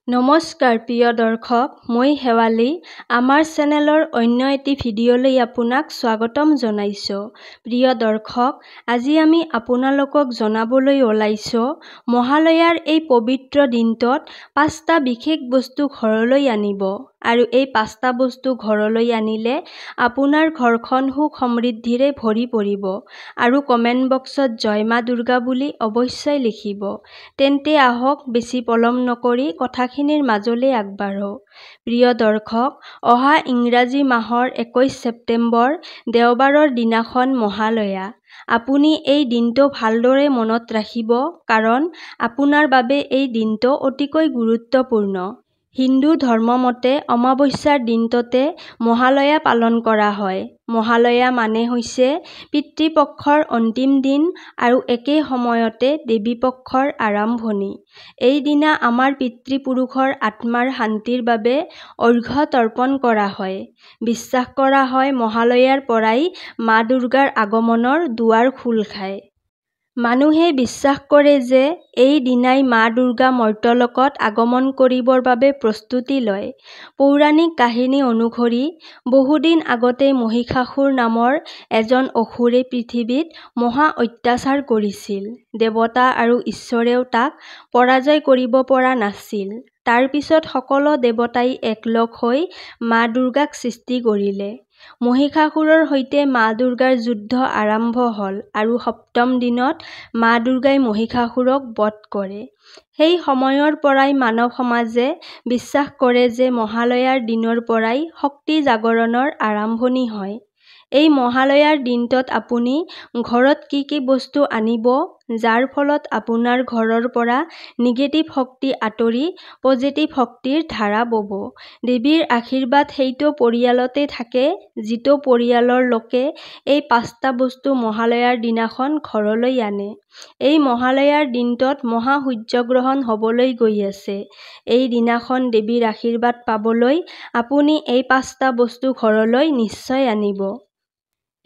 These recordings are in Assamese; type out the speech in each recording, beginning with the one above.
নমস্কাৰ প্ৰিয় দৰ্শক, মই শেৱালী। আমাৰ চেনেলৰ অন্য এটি ভিডিঅ'লৈ আপোনাক স্বাগতম জনাইছোঁ। প্ৰিয় দৰ্শক, আজি আমি আপোনালোকক জনাবলৈ ওলাইছোঁ মহালয়াৰ এই পবিত্ৰ দিনটোত 5টা বিশেষ বস্তু ঘৰলৈ আনিব আৰু এই 5টা বস্তু ঘৰলৈ আনিলে আপোনাৰ ঘৰখন সুখ সমৃদ্ধিৰে ভৰি পৰিব আৰু কমেণ্ট বক্সত জয় মা দুৰ্গা বুলি অৱশ্যই লিখিব। তেন্তে আহক বেছি পলম নকৰি কথাখিনিৰ মাজলৈ আগবাঢ়ো। প্ৰিয় দৰ্শক, অহা ইংৰাজী মাহৰ 21 ছেপ্টেম্বৰ দেওবাৰৰ দিনাখন মহালয়া। আপুনি এই দিনটো ভালদৰে মনত ৰাখিব কাৰণ আপোনাৰ বাবে এই দিনটো অতিকৈ গুৰুত্বপূৰ্ণ। হিন্দু ধৰ্মমতে অমাৱস্যাৰ দিনটোতে মহালয়া পালন কৰা হয়। মহালয়া মানে হৈছে পিতৃপক্ষৰ অন্তিম দিন আৰু একে সময়তে দেৱী পক্ষৰ আৰম্ভণি। এই দিনা আমাৰ পিতৃপুৰুষৰ আত্মাৰ শান্তিৰ বাবে অৰ্ঘ্য তৰ্পণ কৰা হয়। বিশ্বাস কৰা হয় মহালয়াৰ পৰাই মা দুৰ্গাৰ আগমনৰ দুৱাৰ খোল খায়। মানুহে বিশ্বাস কৰে যে এই দিনাই মা দুৰ্গা মৰ্ত্যলোকত আগমন কৰিবৰ বাবে প্ৰস্তুতি লয়। পৌৰাণিক কাহিনী অনুসৰি বহুদিন আগতে মহিষাসুৰ নামৰ এজন অসুৰে পৃথিৱীত মহা অত্যাচাৰ কৰিছিল। দেৱতা আৰু ঈশ্বৰেও তাক পৰাজয় কৰিব পৰা নাছিল। তাৰ পিছত সকলো দেৱতাই একলগ হৈ মা দুৰ্গাক সৃষ্টি কৰিলে। মহিষাসুৰৰ সৈতে মা দুৰ্গাৰ যুদ্ধ আৰম্ভ হ'ল আৰু 7ম দিনত মা দুৰ্গাই মহিষাসুৰক বধ কৰে। সেই সময়ৰ পৰাই মানৱ সমাজে বিশ্বাস কৰে যে মহালয়াৰ দিনৰ পৰাই শক্তি জাগৰণৰ আৰম্ভণি হয়। এই মহালয়াৰ দিনটোত আপুনি ঘৰত কি বস্তু আনিব যাৰ ফলত আপোনাৰ ঘৰৰ পৰা নিগেটিভ শক্তি আঁতৰি পজিটিভ শক্তিৰ ধাৰা বব। দেৱীৰ আশীৰ্বাদ সেইটো পৰিয়ালতে থাকে যিটো পৰিয়ালৰ লোকে এই 5টা বস্তু মহালয়াৰ দিনাখন ঘৰলৈ আনে। এই মহালয়াৰ দিনটোত মহা সূৰ্যগ্ৰহণ হ'বলৈ গৈ আছে। এই দিনাখন দেৱীৰ আশীৰ্বাদ পাবলৈ আপুনি এই 5টা বস্তু ঘৰলৈ নিশ্চয় আনিব।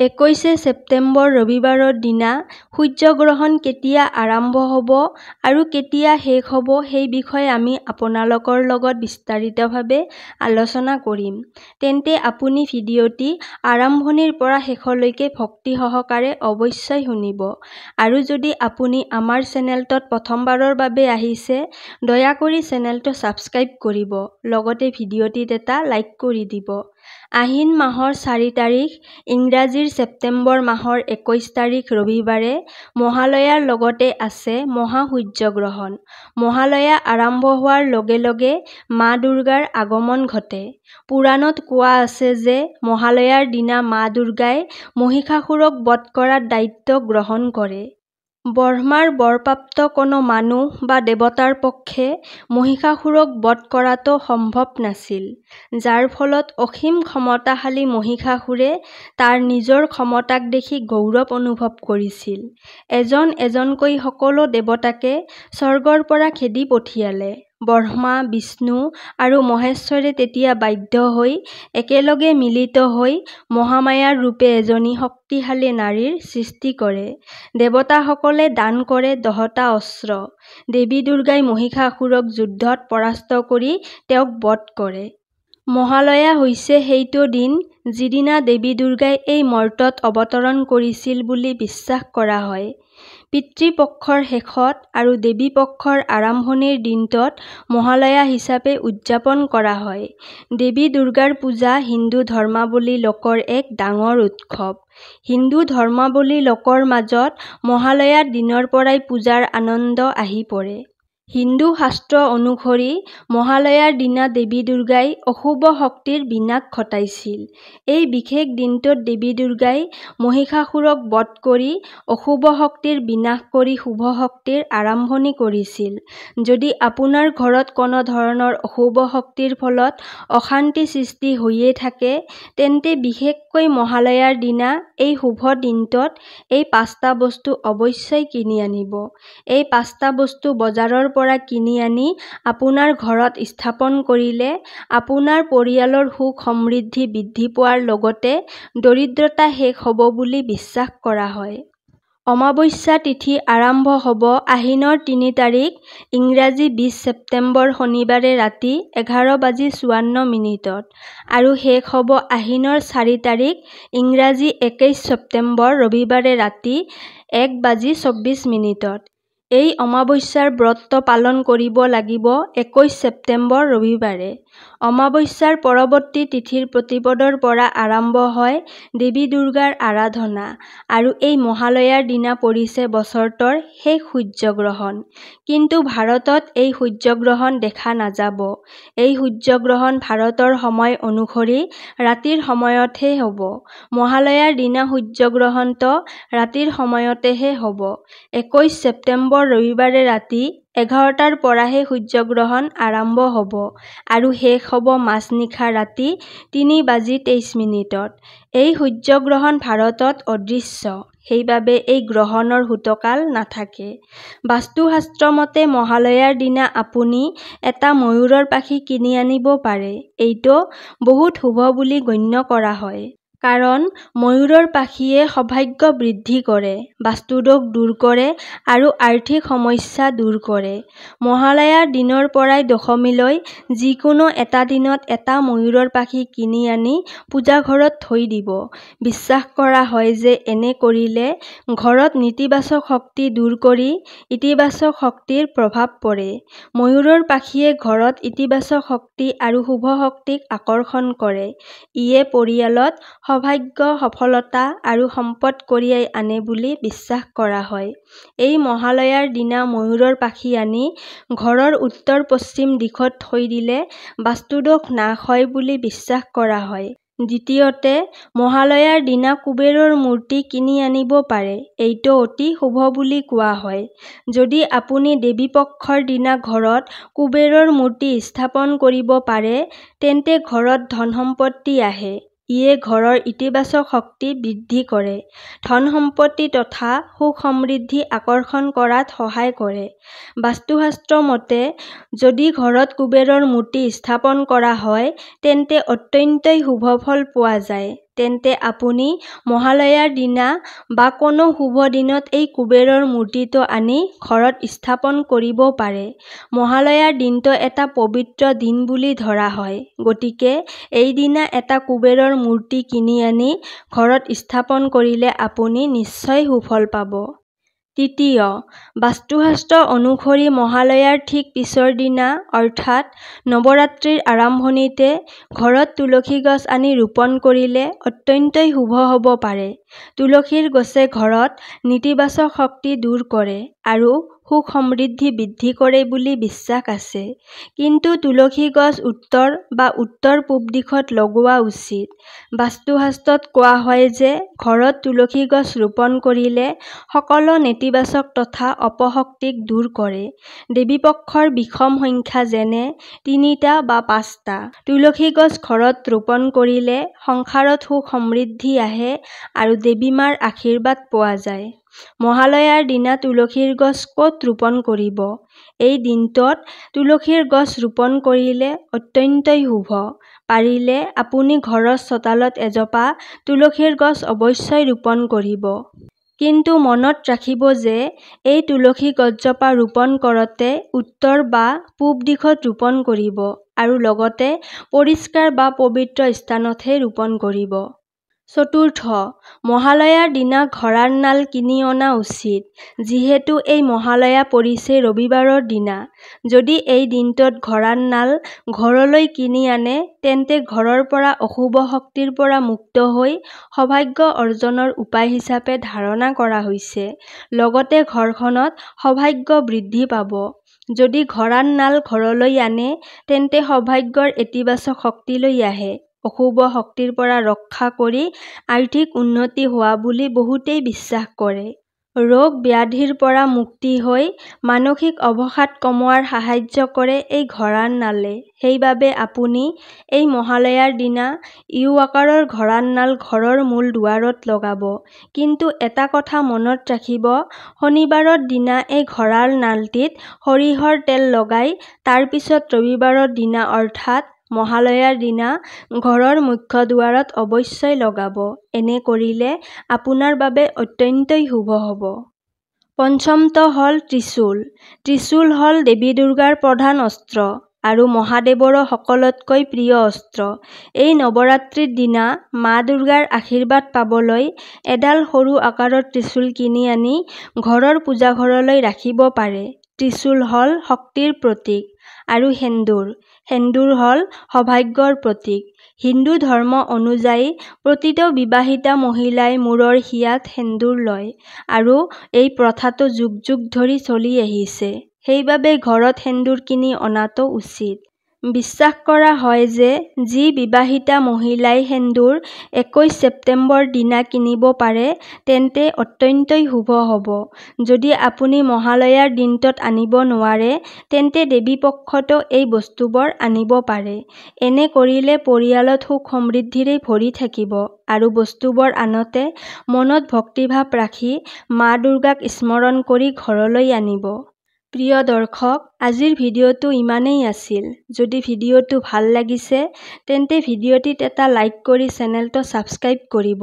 21 ছেপ্টেম্বৰ ৰবিবাৰৰ দিনা সূৰ্যগ্ৰহণ কেতিয়া আৰম্ভ হ'ব আৰু কেতিয়া শেষ হ'ব সেই বিষয়ে আমি আপোনালোকৰ লগত বিস্তাৰিতভাৱে আলোচনা কৰিম। তেন্তে আপুনি ভিডিঅ'টি আৰম্ভণিৰ পৰা শেষলৈকে ভক্তি সহকাৰে অৱশ্যই শুনিব। আৰু যদি আপুনি আমাৰ চেনেলটোত প্ৰথমবাৰৰ বাবে আহিছে, দয়া কৰি চেনেলটো ছাবস্ক্ৰাইব কৰিব, লগতে ভিডিঅ'টিত এটা লাইক কৰি দিব। আহিন মাহৰ 4 তাৰিখ, ইংৰাজীৰ ছেপ্টেম্বৰ মাহৰ 21 তাৰিখ ৰবিবাৰে মহালয়াৰ লগতে আছে মহা সূৰ্যগ্ৰহণ। মহালয়া আৰম্ভ হোৱাৰ লগে লগে মা দুৰ্গাৰ আগমন ঘটে। পুৰাণত কোৱা আছে যে মহালয়াৰ দিনা মা দুৰ্গাই মহিষাসুৰক বধ কৰাৰ দায়িত্ব গ্ৰহণ কৰে। ব্ৰহ্মাৰ বৰপ্ৰাপ্ত কোনো মানুহ বা দেৱতাৰ পক্ষে মহিষাসুৰক বধ কৰাটো সম্ভৱ নাছিল, যাৰ ফলত অসীম ক্ষমতাশালী মহিষাসুৰে তাৰ নিজৰ ক্ষমতাক দেখি গৌৰৱ অনুভৱ কৰিছিল। এজন এজনকৈ সকলো দেৱতাকে স্বৰ্গৰ পৰা খেদি পঠিয়ালে। ব্ৰহ্মা, বিষ্ণু আৰু মহেশ্বৰে তেতিয়া বাধ্য হৈ একেলগে মিলিত হৈ মহামায়াৰ ৰূপে এজনী শক্তিশালী নাৰীৰ সৃষ্টি কৰে। দেৱতাসকলে দান কৰে 10টা অস্ত্ৰ। দেৱী দুৰ্গাই মহিষাসুৰক যুদ্ধত পৰাস্ত কৰি তেওঁক বধ কৰে। মহালয়া হৈছে সেইটো দিন যিদিনা দেৱী দুৰ্গাই এই মৰ্ত্যত অৱতৰণ কৰিছিল বুলি বিশ্বাস কৰা হয়। পিতৃপক্ষৰ শেষত আৰু দেৱী পক্ষৰ আৰম্ভণিৰ দিনটোত মহালয়া হিচাপে উদযাপন কৰা হয়। দেৱী দুৰ্গাৰ পূজা হিন্দু ধৰ্মাৱলম্বী লোকৰ এক ডাঙৰ উৎসৱ। হিন্দু ধৰ্মাৱলম্বী লোকৰ মাজত মহালয়াৰ দিনৰ পৰাই পূজাৰ আনন্দ আহি পৰে। হিন্দু শাস্ত্ৰ অনুসৰি মহালয়াৰ দিনা দেৱী দুৰ্গাই অশুভ শক্তিৰ বিনাশ ঘটাইছিল। এই বিশেষ দিনটোত দেৱী দুৰ্গাই মহিষাসুৰক বধ কৰি অশুভ শক্তিৰ বিনাশ কৰি শুভ শক্তিৰ আৰম্ভণি কৰিছিল। যদি আপোনাৰ ঘৰত কোনো ধৰণৰ অশুভ শক্তিৰ ফলত অশান্তি সৃষ্টি হৈয়ে থাকে, তেন্তে বিশেষকৈ মহালয়াৰ দিনা এই শুভ দিনটোত এই 5টা বস্তু অৱশ্যই কিনি আনিব। এই 5টা বস্তু বজাৰৰ পৰা কিনি আনি আপোনাৰ ঘৰত স্থাপন কৰিলে আপোনাৰ পৰিয়ালৰ সুখ সমৃদ্ধি বৃদ্ধি পোৱাৰ লগতে দৰিদ্ৰতা শেষ হ'ব বুলি বিশ্বাস কৰা হয়। অমাৱস্যা তিথি আৰম্ভ হ'ব আহিনৰ ৩ তাৰিখ ইংৰাজী ২০ ছেপ্টেম্বৰ শনিবাৰে ৰাতি 11:54 আৰু শেষ হ'ব আহিনৰ ৪ তাৰিখ ইংৰাজী ২১ ছেপ্টেম্বৰ ৰবিবাৰে ৰাতি 1:24। এই অমাৱস্যাৰ ব্ৰত পালন কৰিব লাগিব ২১ ছেপ্টেম্বৰ ৰবিবাৰে। অমাৱস্যাৰ পৰৱৰ্তী তিথিৰ প্ৰতিপদৰ পৰা আৰম্ভ হয় দেৱী দুৰ্গাৰ আৰাধনা আৰু এই মহালয়াৰ দিনা পৰিছে বছৰটোৰ শেষ সূৰ্যগ্ৰহণ। কিন্তু ভাৰতত এই সূৰ্যগ্ৰহণ দেখা নাযাব। এই সূৰ্যগ্ৰহণ ভাৰতৰ সময় অনুসৰি ৰাতিৰ সময়তহে হ'ব। মহালয়াৰ দিনা সূৰ্যগ্ৰহণটো ৰাতিৰ সময়তেহে হ'ব। ২১ ছেপ্টেম্বৰ ৰবিবাৰে ৰাতি 11টাৰ পৰাহে সূৰ্যগ্ৰহণ আৰম্ভ হ'ব আৰু শেষ হ'ব মাজনিশা ৰাতি 3:23। এই সূৰ্যগ্ৰহণ ভাৰতত অদৃশ্য, সেইবাবে এই গ্ৰহণৰ সূতকাল নাথাকে। বাস্তুশাস্ত্ৰ মতে মহালয়াৰ দিনা আপুনি এটা ময়ূৰৰ পাখি কিনি আনিব পাৰে। এইটো বহুত শুভ বুলি গণ্য কৰা হয়। কাৰণ ময়ূৰৰ পাখিয়ে সৌভাগ্য বৃদ্ধি কৰে, বাস্তুদোষ দূৰ কৰে আৰু আৰ্থিক সমস্যা দূৰ কৰে। মহালয়াৰ দিনৰ পৰাই দশমীলৈ যিকোনো এটা দিনত এটা ময়ূৰৰ পাখি কিনি আনি পূজাঘৰত থৈ দিব। বিশ্বাস কৰা হয় যে এনে কৰিলে ঘৰত নেতিবাচক শক্তি দূৰ কৰি ইতিবাচক শক্তিৰ প্ৰভাৱ পৰে। ময়ূৰৰ পাখিয়ে ঘৰত ইতিবাচক শক্তি আৰু শুভ শক্তিক আকৰ্ষণ কৰে। ইয়ে পৰিয়ালত সৌভাগ্য, সফলতা আৰু সম্পদ কঢ়িয়াই আনে বুলি বিশ্বাস কৰা হয়। এই মহালয়াৰ দিনা ময়ূৰৰ পাখি আনি ঘৰৰ উত্তৰ-পশ্চিম দিশত থৈ দিলে বাস্তুদোষ নাশ হয় বুলি বিশ্বাস কৰা হয়। দ্বিতীয়তে, মহালয়াৰ দিনা কুবেৰৰ মূৰ্তি কিনি আনিব পাৰে। এইটো অতি শুভ বুলি কোৱা হয়। যদি আপুনি দেৱীপক্ষৰ দিনা ঘৰত কুবেৰৰ মূৰ্তি স্থাপন কৰিব পাৰে, তেন্তে ঘৰত ধন-সম্পত্তি আহে। ইয়ে ঘৰৰ ইতিবাচক শক্তি বৃদ্ধি কৰে, ধন-সম্পত্তি তথা সুখ-সমৃদ্ধি আকৰ্ষণ কৰাত সহায় কৰে। বাস্তুশাস্ত্ৰ মতে যদি ঘৰত কুবেৰৰ মূৰ্তি স্থাপন কৰা হয়, তেন্তে অত্যন্তই শুভ ফল পোৱা যায়। তেন্তে আপুনি মহালয়াৰ দিনা বা কোনো শুভ দিনত এই কুবেৰৰ মূৰ্তিটো আনি ঘৰত স্থাপন কৰিব পাৰে। মহালয়াৰ দিনটো এটা পবিত্ৰ দিন বুলি ধৰা হয়। গতিকে এই দিনা এটা কুবেৰৰ মূৰ্তি কিনি আনি ঘৰত স্থাপন কৰিলে আপুনি নিশ্চয় সুফল পাব। তৃতীয়, বাস্তুশাস্ত্ৰ অনুসৰি মহালয়াৰ ঠিক পিছৰ দিনা অৰ্থাৎ নৱৰাত্ৰিৰ আৰম্ভণিতে ঘৰত তুলসী গছ আনি ৰোপণ কৰিলে অত্যন্তই শুভ হ'ব পাৰে। তুলসীৰ গছে ঘৰত নেতিবাচক শক্তি দূৰ কৰে আৰু সুখ সমৃদ্ধি বৃদ্ধি কৰে বুলি বিশ্বাস আছে। কিন্তু তুলসী গছ উত্তৰ বা উত্তৰ-পূব দিশত লগোৱা উচিত। বাস্তুশাস্ত্ৰত কোৱা হয় যে ঘৰত তুলসী গছ ৰোপণ কৰিলে সকলো নেতিবাচক তথা অপশক্তিক দূৰ কৰে। দেৱীপক্ষৰ বিষম সংখ্যা যেনে 3টা বা 5টা। তুলসী গছ ঘৰত ৰোপণ কৰিলে সংসাৰত সুখ সমৃদ্ধি আহে আৰু দেৱী মাৰ আশীৰ্বাদ পোৱা যায়। মহালয়াৰ দিনা তুলসীৰ গছ ক'ত ৰোপণ কৰিব? এই দিনটোত তুলসীৰ গছ ৰোপণ কৰিলে অত্যন্তই শুভ। পাৰিলে আপুনি ঘৰৰ চোতালত এজোপা তুলসীৰ গছ অৱশ্যই ৰোপণ কৰিব। কিন্তু মনত ৰাখিব যে এই তুলসী গছজোপা ৰোপণ কৰোঁতে উত্তৰ বা পূব দিশত ৰোপণ কৰিব আৰু লগতে পৰিষ্কাৰ বা পবিত্ৰ স্থানতহে ৰোপণ কৰিব। চতুৰ্থ, মহালয়াৰ দিনা ঘোঁৰাৰ নাল কিনি অনা উচিত। যিহেতু এই মহালয়া পৰিছে ৰবিবাৰৰ দিনা। যদি এই দিনটোত ঘোঁৰাৰ নাল ঘৰলৈ কিনি আনে, তেন্তে ঘৰৰ পৰা অশুভ শক্তিৰ পৰা মুক্ত হৈ সৌভাগ্য অৰ্জনৰ উপায় হিচাপে ধাৰণা কৰা হৈছে। লগতে ঘৰখনত সৌভাগ্য বৃদ্ধি পাব। যদি ঘোঁৰাৰ নাল ঘৰলৈ আনে, তেন্তে সৌভাগ্যৰ ইতিবাচক শক্তি লৈ আহে। অশুভ শক্তিৰ পৰা ৰক্ষা কৰি আৰ্থিক উন্নতি হোৱা বুলি বহুতেই বিশ্বাস কৰে। ৰোগ ব্যাধিৰ পৰা মুক্তি হৈ মানসিক অৱসাদ কমোৱাৰ সাহায্য কৰে এই ঘোঁৰাৰ নালে। সেইবাবে আপুনি এই মহালয়াৰ দিনা ইউ আকাৰৰ ঘোঁৰাৰ নাল ঘৰৰ মূল দুৱাৰত লগাব। কিন্তু এটা কথা মনত ৰাখিব, শনিবাৰৰ দিনা এই ঘোঁৰাৰ নালটিত সৰিয়হৰ তেল লগাই তাৰ পিছত ৰবিবাৰৰ দিনা অৰ্থাৎ মহালয়াৰ দিনা ঘৰৰ মুখ্য দুৱাৰত অৱশ্যই লগাব। এনে কৰিলে আপোনাৰ বাবে অত্যন্তই শুভ হ'ব। পঞ্চমটো হ'ল ত্ৰিশূল। ত্ৰিশূল হ'ল দেৱী দুৰ্গাৰ প্ৰধান অস্ত্ৰ আৰু মহাদেৱৰো সকলোতকৈ প্ৰিয় অস্ত্ৰ। এই নৱৰাত্ৰিৰ দিনা মা দুৰ্গাৰ আশীৰ্বাদ পাবলৈ এডাল সৰু আকাৰৰ ত্ৰিশূল কিনি আনি ঘৰৰ পূজাঘৰলৈ ৰাখিব পাৰে। ত্ৰিশূল হ'ল শক্তিৰ প্ৰতীক আৰু সেন্দুৰ হ'ল সৌভাগ্যৰ প্ৰতীক। হিন্দু ধৰ্ম অনুযায়ী প্ৰতিটো বিবাহিতা মহিলাই মূৰৰ হিয়াত সেন্দুৰ লয় আৰু এই প্ৰথাটো যুগ যুগ ধৰি চলি আহিছে। সেইবাবে ঘৰত সেন্দুৰ কিনি অনাটো উচিত। বিশ্বাস কৰা হয় যে যি বিবাহিতা মহিলাই সেন্দুৰ 21 ছেপ্টেম্বৰ দিনা কিনিব পাৰে তেন্তে অত্যন্তই শুভ হ'ব। যদি আপুনি মহালয়াৰ দিনটোত আনিব নোৱাৰে তেন্তে দেৱী পক্ষতো এই বস্তুবোৰ আনিব পাৰে। এনে কৰিলে পৰিয়ালত সুখ সমৃদ্ধিৰে ভৰি থাকিব আৰু বস্তুবোৰ আনোতে মনত ভক্তিভাৱ ৰাখি মা দুৰ্গাক স্মৰণ কৰি ঘৰলৈ আনিব। প্ৰিয় দৰ্শক, আজিৰ ভিডিঅ'টো ইমানেই আছিল। যদি ভিডিঅ'টো ভাল লাগিছে তেন্তে ভিডিঅ'টিত এটা লাইক কৰি চেনেলটো ছাবস্ক্ৰাইব কৰিব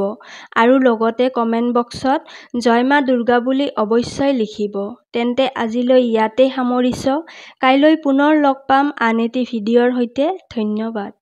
আৰু লগতে কমেণ্ট বক্সত জয় মা দুৰ্গা বুলি অৱশ্যই লিখিব। তেন্তে আজিলৈ ইয়াতে সামৰিছোঁ। কাইলৈ পুনৰ লগ পাম আন এটি ভিডিঅ'ৰ সৈতে। ধন্যবাদ।